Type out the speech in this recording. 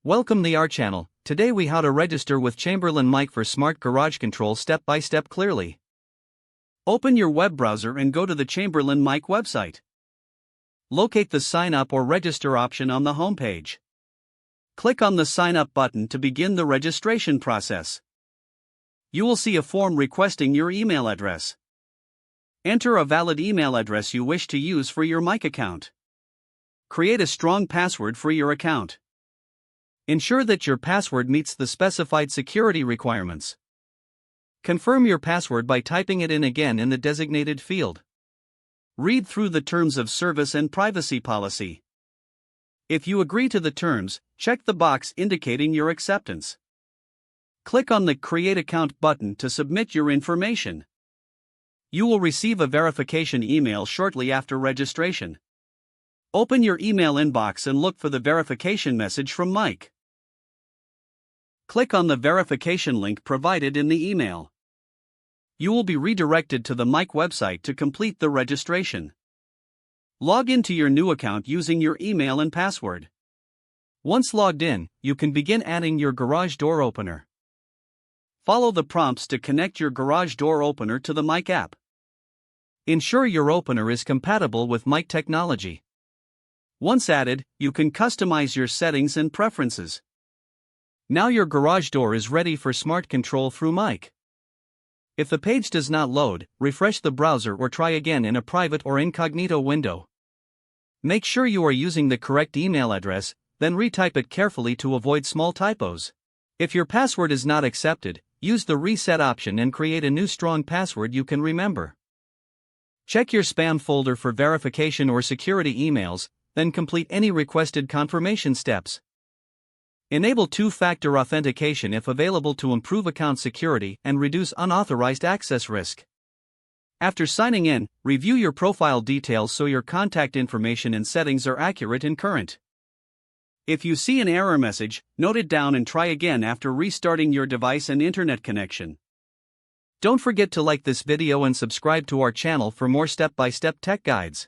Welcome to our channel. Today we how to register with Chamberlain MyQ for smart garage control step by step clearly. Open your web browser and go to the Chamberlain MyQ website. Locate the sign up or register option on the home page. Click on the sign up button to begin the registration process. You will see a form requesting your email address. Enter a valid email address you wish to use for your MyQ account. Create a strong password for your account. Ensure that your password meets the specified security requirements. Confirm your password by typing it in again in the designated field. Read through the terms of service and privacy policy. If you agree to the terms, check the box indicating your acceptance. Click on the Create Account button to submit your information. You will receive a verification email shortly after registration. Open your email inbox and look for the verification message from MyQ. Click on the verification link provided in the email. You will be redirected to the MyQ website to complete the registration. Log into your new account using your email and password. Once logged in, you can begin adding your garage door opener. Follow the prompts to connect your garage door opener to the MyQ app. Ensure your opener is compatible with MyQ technology. Once added, you can customize your settings and preferences. Now your garage door is ready for smart control through MyQ. If the page does not load, refresh the browser or try again in a private or incognito window. Make sure you are using the correct email address, then retype it carefully to avoid small typos. If your password is not accepted, use the reset option and create a new strong password you can remember. Check your spam folder for verification or security emails, then complete any requested confirmation steps. Enable two-factor authentication if available to improve account security and reduce unauthorized access risk. After signing in, review your profile details so your contact information and settings are accurate and current. If you see an error message, note it down and try again after restarting your device and internet connection. Don't forget to like this video and subscribe to our channel for more step-by-step tech guides.